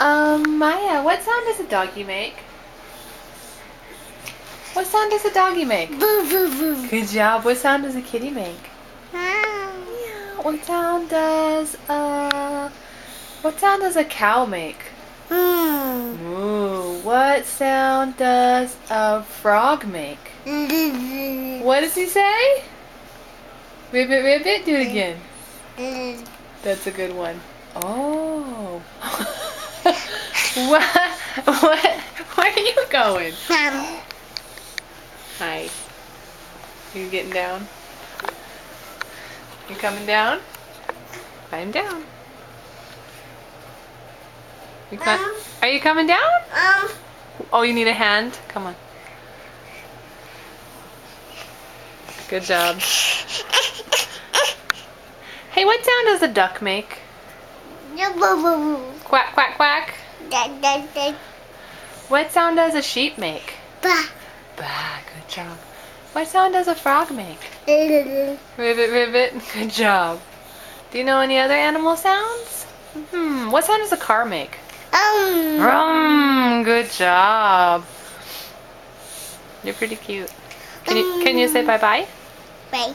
Maya, what sound does a doggy make? What sound does a doggy make? Boo boo boo. Good job. What sound does a kitty make? Meow. Yeah. What sound does a cow make? Moo. What sound does a frog make? What does he say? Ribbit, ribbit. Do it again. That's a good one. Oh. What? Where are you going? Hi. You getting down? You coming down? I'm down. Are you coming down? Oh, you need a hand? Come on. Good job. Hey, what sound does a duck make? Quack, quack, quack. What sound does a sheep make? Bah. Bah, good job. What sound does a frog make? Ribbit, ribbit. Good job. Do you know any other animal sounds? What sound does a car make? Vroom. Good job. You're pretty cute. Can you say bye-bye? Bye.